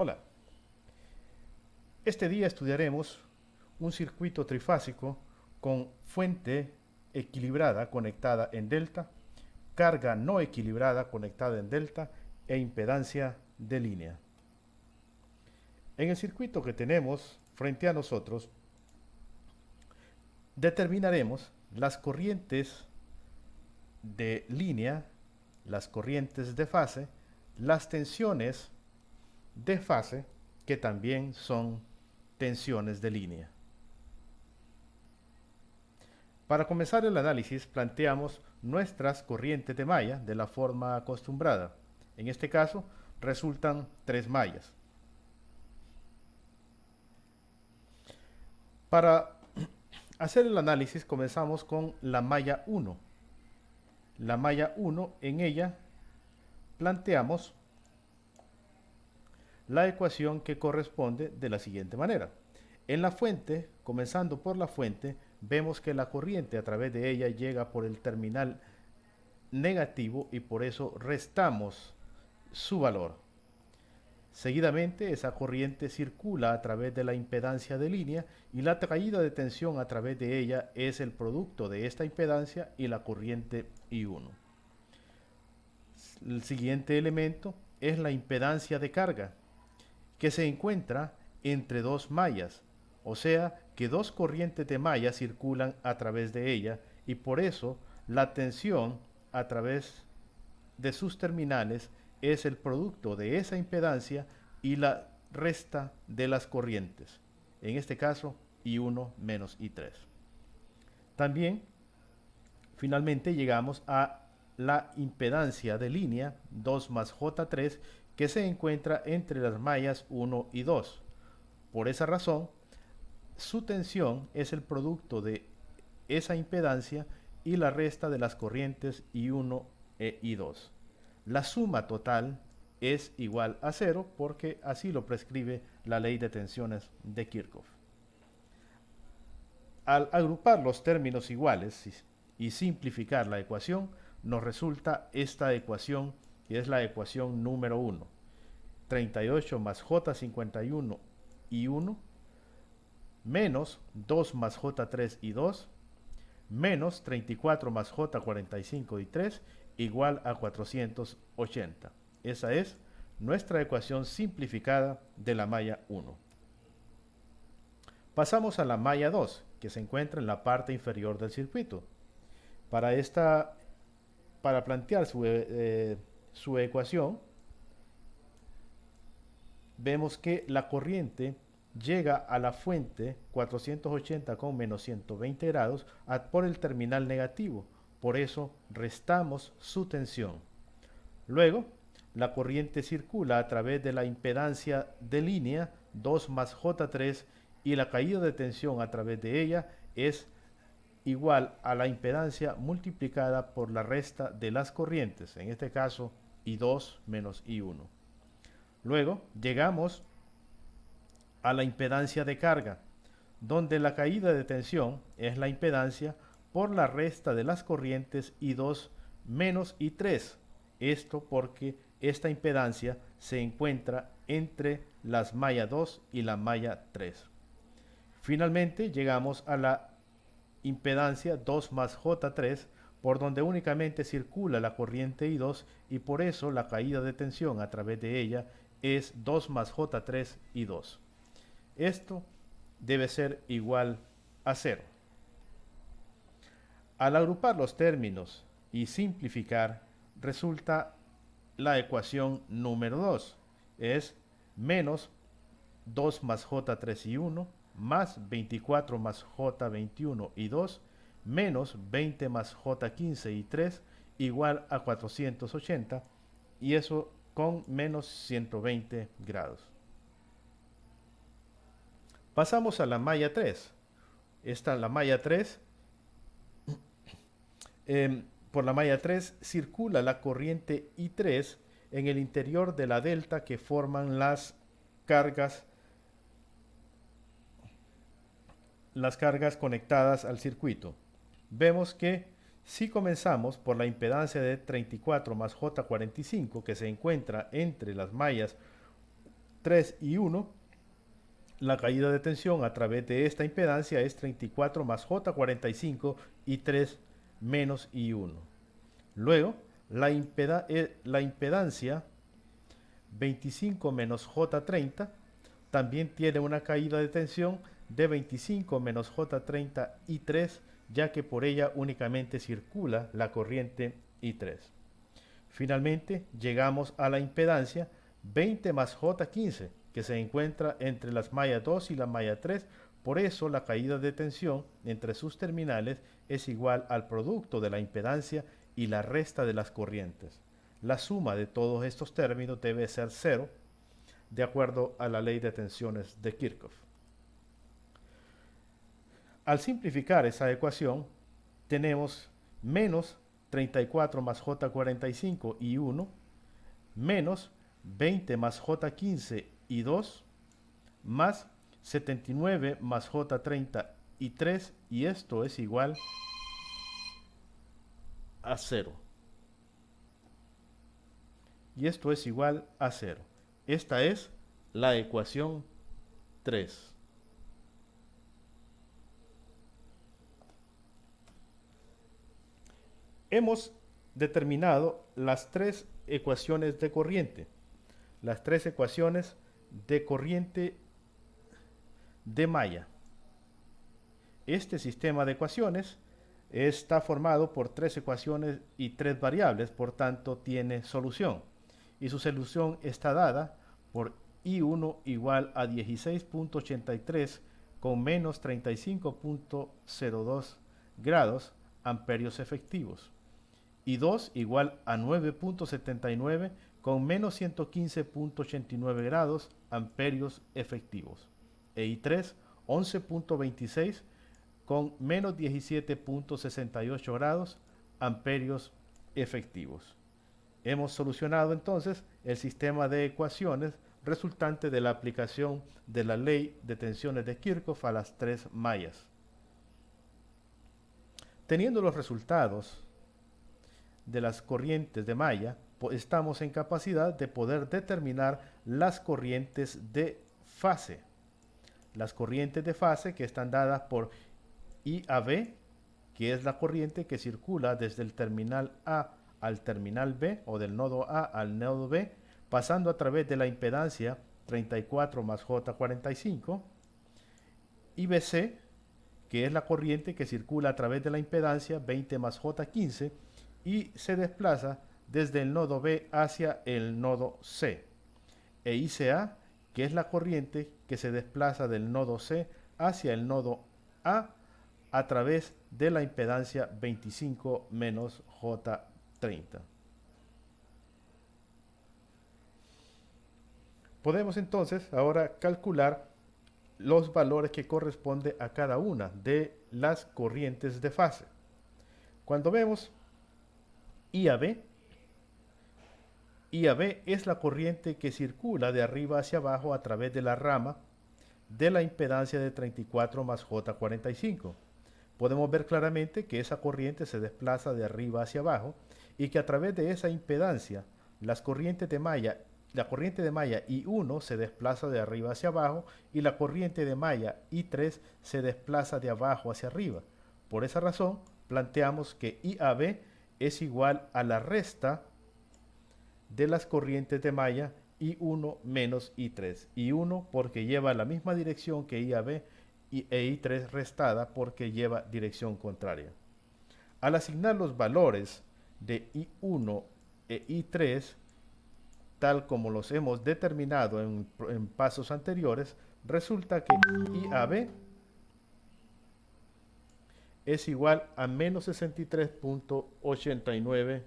Hola, este día estudiaremos un circuito trifásico con fuente equilibrada conectada en delta, carga no equilibrada conectada en delta e impedancia de línea. En el circuito que tenemos frente a nosotros, determinaremos las corrientes de línea, las corrientes de fase, las tensiones de fase, que también son tensiones de línea. Para comenzar el análisis, planteamos nuestras corrientes de malla de la forma acostumbrada. En este caso, resultan tres mallas. Para hacer el análisis, comenzamos con la malla 1. La malla 1, en ella planteamos la ecuación que corresponde de la siguiente manera. En la fuente, comenzando por la fuente, vemos que la corriente a través de ella llega por el terminal negativo y por eso restamos su valor. Seguidamente, esa corriente circula a través de la impedancia de línea y la caída de tensión a través de ella es el producto de esta impedancia y la corriente I1. El siguiente elemento es la impedancia de carga, que se encuentra entre dos mallas, o sea que dos corrientes de malla circulan a través de ella y por eso la tensión a través de sus terminales es el producto de esa impedancia y la resta de las corrientes, en este caso I1 menos I3. También, finalmente, llegamos a la impedancia de línea 2 más J3 que se encuentra entre las mallas 1 y 2. Por esa razón, su tensión es el producto de esa impedancia y la resta de las corrientes I1 e I2. La suma total es igual a 0 porque así lo prescribe la ley de tensiones de Kirchhoff. Al agrupar los términos iguales y simplificar la ecuación, nos resulta esta ecuación, que es la ecuación número 1. 38 más J51 y 1 menos 2 más J3 y 2 menos 34 más J45 y 3 igual a 480. Esa es nuestra ecuación simplificada de la malla 1. Pasamos a la malla 2, que se encuentra en la parte inferior del circuito. Para plantear su ecuación, vemos que la corriente llega a la fuente 480 con menos 120 grados por el terminal negativo. Por eso restamos su tensión. Luego, la corriente circula a través de la impedancia de línea 2 más J3 y la caída de tensión a través de ella es igual a la impedancia multiplicada por la resta de las corrientes, en este caso I2 menos I1. Luego llegamos a la impedancia de carga, donde la caída de tensión es la impedancia por la resta de las corrientes I2 menos I3. Esto porque esta impedancia se encuentra entre las malla 2 y la malla 3. Finalmente llegamos a la impedancia 2 más J3, por donde únicamente circula la corriente I2 y por eso la caída de tensión a través de ella es 2 más J3 y 2. Esto debe ser igual a 0. Al agrupar los términos y simplificar, resulta la ecuación número 2. Es menos 2 más J3 y 1, más 24 más J21 y 2, menos 20 más J15 y 3, igual a 480, y eso con menos 120 grados. Pasamos a la malla 3. La malla 3, por la malla 3 circula la corriente I3 en el interior de la delta que forman las cargas conectadas al circuito. Vemos que si comenzamos por la impedancia de 34 más J45 que se encuentra entre las mallas 3 y 1, la caída de tensión a través de esta impedancia es 34 más J45 y 3 menos I1. Luego, la impedancia 25 menos J30 también tiene una caída de tensión de 25 menos J30 y 3, ya que por ella únicamente circula la corriente I3. Finalmente, llegamos a la impedancia 20 más J15, que se encuentra entre las mallas 2 y la malla 3. Por eso, la caída de tensión entre sus terminales es igual al producto de la impedancia y la resta de las corrientes. La suma de todos estos términos debe ser 0, de acuerdo a la ley de tensiones de Kirchhoff. Al simplificar esa ecuación, tenemos menos 34 más J45 y 1, menos 20 más J15 y 2, más 79 más J30 y 3, y esto es igual a 0. Y esto es igual a 0. Esta es la ecuación 3. Hemos determinado las tres ecuaciones de corriente. Las tres ecuaciones de corriente de malla. Este sistema de ecuaciones está formado por tres ecuaciones y tres variables, por tanto tiene solución. Y su solución está dada por I1 igual a 16.83 con menos 35.02 grados amperios efectivos. I2 igual a 9.79 con menos 115.89 grados amperios efectivos. E I3 11.26 con menos 17.68 grados amperios efectivos. Hemos solucionado entonces el sistema de ecuaciones resultante de la aplicación de la ley de tensiones de Kirchhoff a las tres mallas. Teniendo los resultados de las corrientes de malla, estamos en capacidad de poder determinar las corrientes de fase. Las corrientes de fase que están dadas por IAB, que es la corriente que circula desde el terminal A al terminal B, o del nodo A al nodo B, pasando a través de la impedancia 34 más J45, y BC, que es la corriente que circula a través de la impedancia 20 más J15 y se desplaza desde el nodo B hacia el nodo C, e ICA, que es la corriente que se desplaza del nodo C hacia el nodo a través de la impedancia 25 menos J30. Podemos entonces ahora calcular los valores que corresponden a cada una de las corrientes de fase. Cuando vemos IAB, IAB es la corriente que circula de arriba hacia abajo a través de la rama de la impedancia de 34 más J45. Podemos ver claramente que esa corriente se desplaza de arriba hacia abajo y que a través de esa impedancia la corriente de malla I1 se desplaza de arriba hacia abajo y la corriente de malla I3 se desplaza de abajo hacia arriba. Por esa razón, planteamos que IAB es igual a la resta de las corrientes de malla I1 menos I3. I1 porque lleva la misma dirección que IAB e I3 restada porque lleva dirección contraria. Al asignar los valores de I1 e I3, tal como los hemos determinado en pasos anteriores, resulta que IAB es igual a menos 63.89,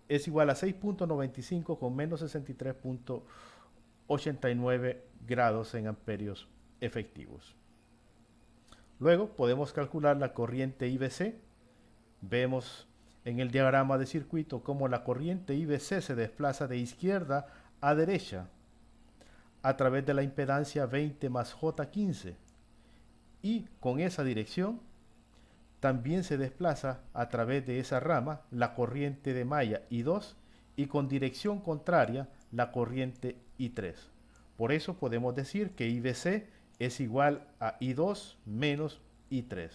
es igual a 6.95 con menos 63.89 grados en amperios efectivos. Luego podemos calcular la corriente IBC. Vemos en el diagrama de circuito cómo la corriente IBC se desplaza de izquierda a derecha a través de la impedancia 20 más J15, y con esa dirección también se desplaza a través de esa rama la corriente de malla I2, y con dirección contraria la corriente I3. Por eso podemos decir que IBC es igual a I2 menos I3.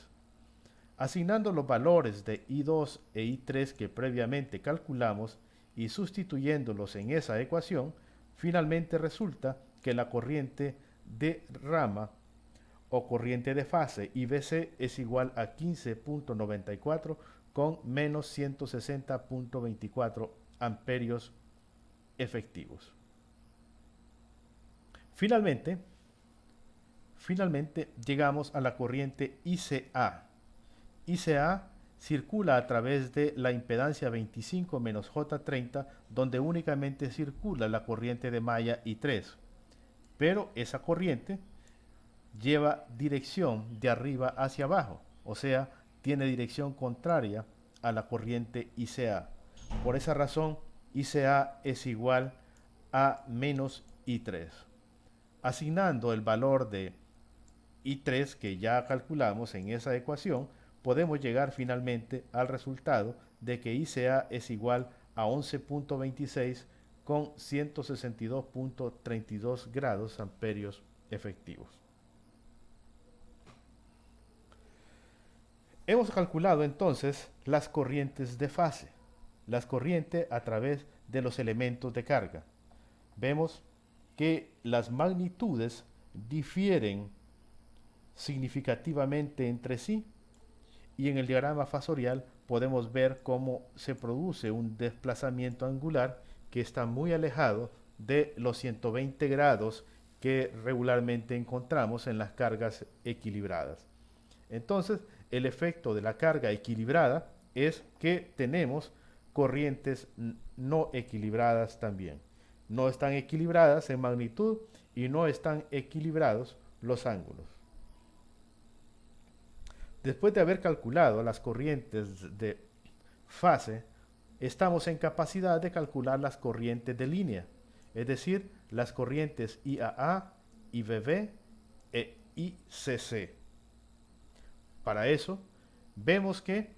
Asignando los valores de I2 e I3 que previamente calculamos y sustituyéndolos en esa ecuación, finalmente resulta que la corriente de rama o corriente de fase IBC es igual a 15.94 con menos 160.24 amperios efectivos. Finalmente llegamos a la corriente ICA. ICA circula a través de la impedancia 25 menos J30, donde únicamente circula la corriente de malla I3. Pero esa corriente lleva dirección de arriba hacia abajo, o sea, tiene dirección contraria a la corriente ICA. Por esa razón, ICA es igual a menos I3. Asignando el valor de I3 que ya calculamos en esa ecuación, podemos llegar finalmente al resultado de que ICA es igual a 11.26 con 162.32 grados amperios efectivos. Hemos calculado entonces las corrientes de fase, las corrientes a través de los elementos de carga. Vemos que las magnitudes difieren significativamente entre sí y en el diagrama fasorial podemos ver cómo se produce un desplazamiento angular que está muy alejado de los 120 grados que regularmente encontramos en las cargas equilibradas. Entonces, el efecto de la carga equilibrada es que tenemos corrientes no equilibradas también. No están equilibradas en magnitud y no están equilibrados los ángulos. Después de haber calculado las corrientes de fase, estamos en capacidad de calcular las corrientes de línea, es decir, las corrientes IAA, IBB e ICC. Para eso, vemos que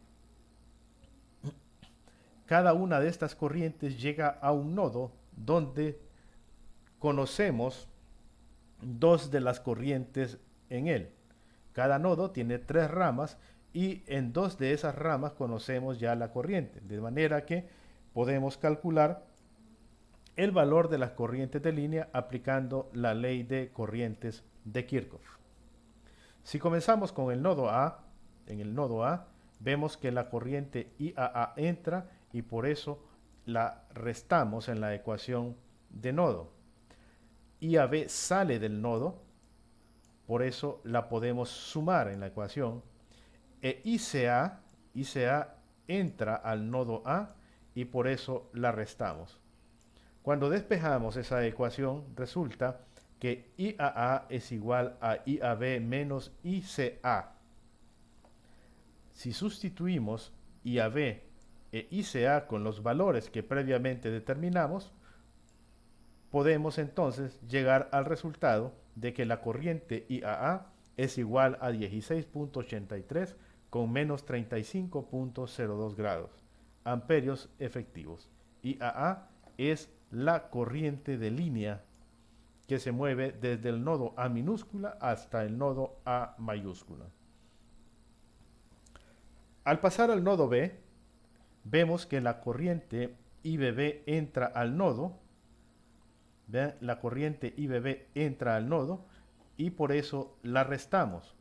cada una de estas corrientes llega a un nodo donde conocemos dos de las corrientes en él. Cada nodo tiene 3 ramas y en 2 de esas ramas conocemos ya la corriente, de manera que podemos calcular el valor de las corrientes de línea aplicando la ley de corrientes de Kirchhoff. Si comenzamos con el nodo A, en el nodo A vemos que la corriente IAA entra y por eso la restamos en la ecuación de nodo. IAB sale del nodo, por eso la podemos sumar en la ecuación. ICA entra al nodo A y por eso la restamos. Cuando despejamos esa ecuación, resulta que IAA es igual a IAB menos ICA. Si sustituimos IAB e ICA con los valores que previamente determinamos, podemos entonces llegar al resultado de que la corriente IAA es igual a 16.83 con menos 35.02 grados amperios efectivos. IAA es la corriente de línea que se mueve desde el nodo A minúscula hasta el nodo A mayúscula. Al pasar al nodo B, vemos que la corriente IBB entra al nodo. Vean, la corriente IBB entra al nodo y por eso la restamos.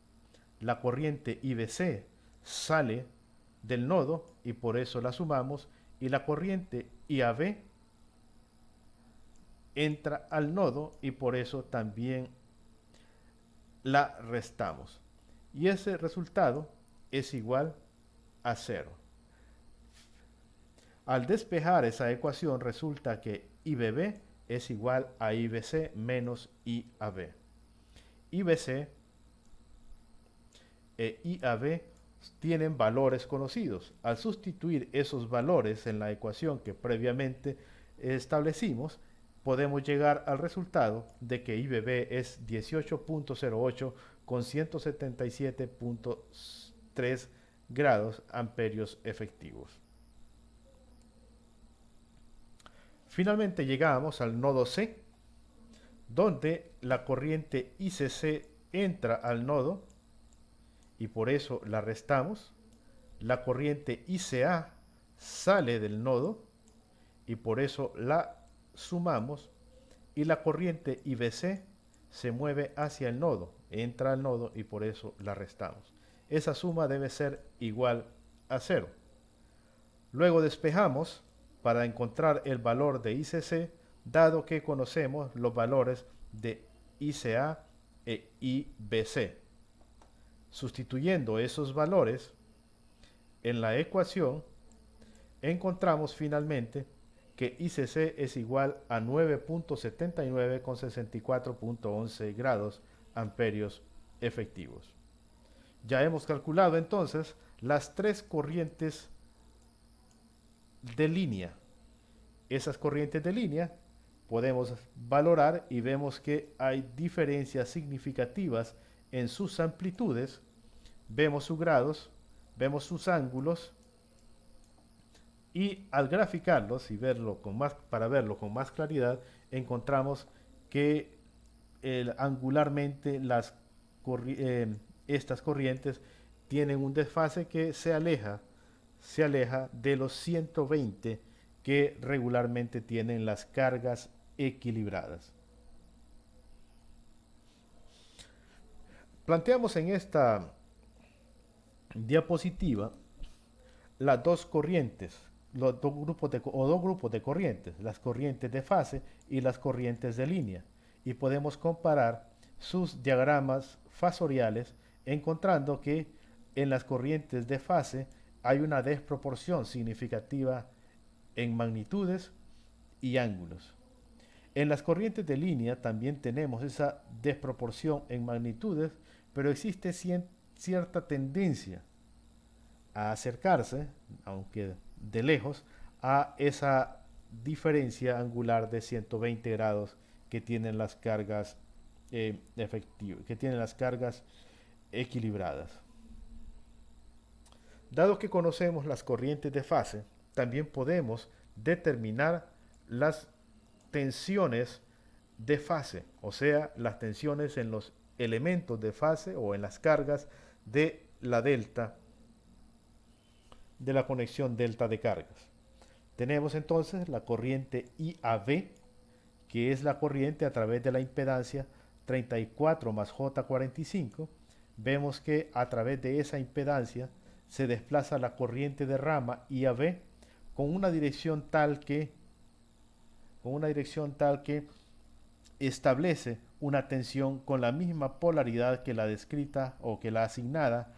La corriente IBC sale del nodo y por eso la sumamos. Y la corriente IAB entra al nodo y por eso también la restamos. Y ese resultado es igual a 0. Al despejar esa ecuación resulta que IBB es igual a IBC menos IAB. IBC e IAB tienen valores conocidos. Al sustituir esos valores en la ecuación que previamente establecimos, podemos llegar al resultado de que IBB es 18.08 con 177.3 grados amperios efectivos. Finalmente llegamos al nodo C, donde la corriente ICC entra al nodo y por eso la restamos. La corriente ICA sale del nodo y por eso la sumamos. Y la corriente IBC se mueve hacia el nodo, entra al nodo y por eso la restamos. Esa suma debe ser igual a 0. Luego despejamos para encontrar el valor de ICC, dado que conocemos los valores de ICA e IBC. Sustituyendo esos valores en la ecuación, encontramos finalmente que ICC es igual a 9.79 con 64.11 grados amperios efectivos. Ya hemos calculado entonces las tres corrientes de línea. Esas corrientes de línea podemos valorar y vemos que hay diferencias significativas en sus amplitudes, vemos sus grados, vemos sus ángulos y al graficarlos y para verlo con más claridad encontramos que angularmente estas corrientes tienen un desfase que se aleja de los 120 que regularmente tienen las cargas equilibradas. Planteamos en esta diapositiva las dos corrientes, dos grupos de corrientes, las corrientes de fase y las corrientes de línea, y podemos comparar sus diagramas fasoriales encontrando que en las corrientes de fase hay una desproporción significativa en magnitudes y ángulos. En las corrientes de línea también tenemos esa desproporción en magnitudes, pero existe cierta tendencia a acercarse, aunque de lejos, a esa diferencia angular de 120 grados que tienen las cargas que tienen las cargas equilibradas. Dado que conocemos las corrientes de fase, también podemos determinar las tensiones de fase, o sea, las tensiones en los elementos de fase o en las cargas de la delta, de la conexión delta de cargas. Tenemos entonces la corriente IAB, que es la corriente a través de la impedancia 34 más J45. Vemos que a través de esa impedancia se desplaza la corriente de rama IAB con una dirección tal que establece una tensión con la misma polaridad que la descrita o que la asignada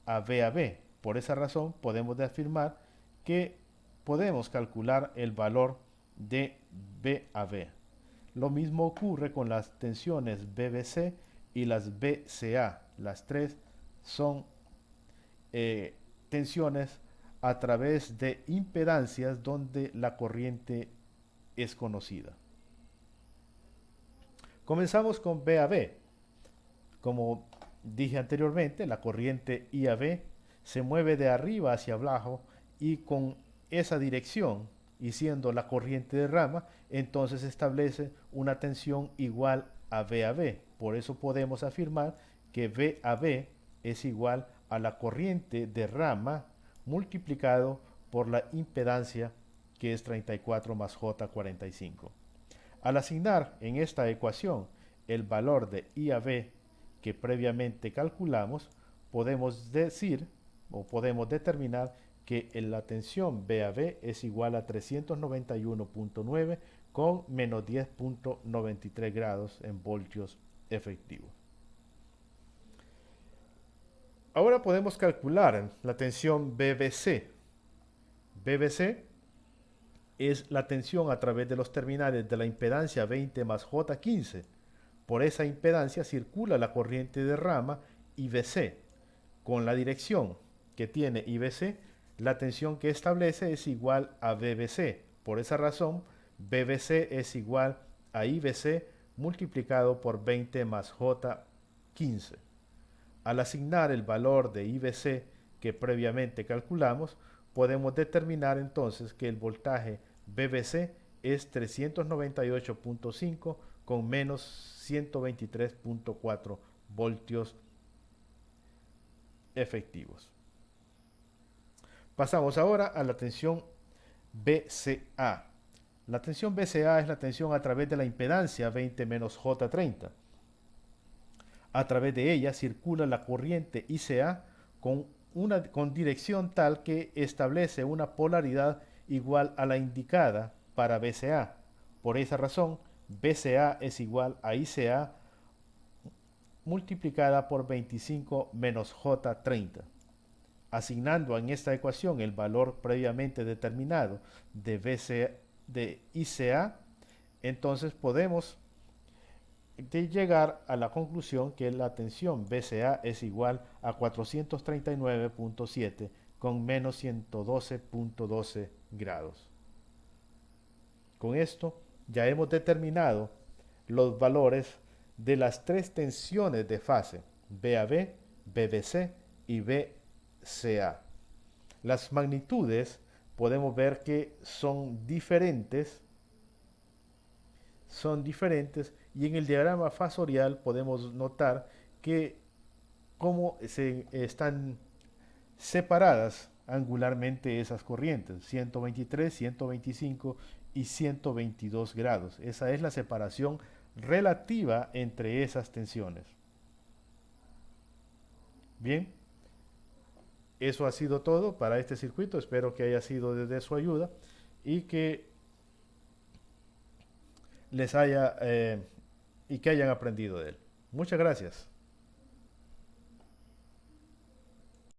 a VAB. Por esa razón podemos afirmar que podemos calcular el valor de VAB. Lo mismo ocurre con las tensiones BBC y las BCA. Las tres son tensiones a través de impedancias donde la corriente es conocida. Comenzamos con VAB. Como dije anteriormente, la corriente IAB se mueve de arriba hacia abajo y con esa dirección, y siendo la corriente de rama, entonces establece una tensión igual a VAB. Por eso podemos afirmar que VAB es igual a la corriente de rama multiplicado por la impedancia, que es 34 más J45. Al asignar en esta ecuación el valor de IAB que previamente calculamos, podemos decir o podemos determinar que la tensión VAB es igual a 391.9 con menos 10.93 grados en voltios efectivos. Ahora podemos calcular la tensión BBC. BBC es la tensión a través de los terminales de la impedancia 20 más J15. Por esa impedancia circula la corriente de rama IBC. Con la dirección que tiene IBC, la tensión que establece es igual a BBC. Por esa razón, BBC es igual a IBC multiplicado por 20 más J15. Al asignar el valor de IBC que previamente calculamos, podemos determinar entonces que el voltaje BBC es 398.5 con menos 123.4 voltios efectivos. Pasamos ahora a la tensión VCA. La tensión VCA es la tensión a través de la impedancia 20-J30. A través de ella circula la corriente ICA con dirección tal que establece una polaridad igual a la indicada para VCA. Por esa razón, VCA es igual a ICA multiplicada por 25 menos J30. Asignando en esta ecuación el valor previamente determinado de ICA, entonces podemos llegar a la conclusión que la tensión VCA es igual a 439.7 con menos 112.12 grados. Con esto ya hemos determinado los valores de las tres tensiones de fase, VAB, BBC y VCA. Las magnitudes podemos ver que son diferentes y en el diagrama fasorial podemos notar que cómo se están separadas angularmente esas corrientes, 123, 125 y 122 grados. Esa es la separación relativa entre esas tensiones. Bien, eso ha sido todo para este circuito. Espero que haya sido de su ayuda y que les haya y que hayan aprendido de él. Muchas gracias.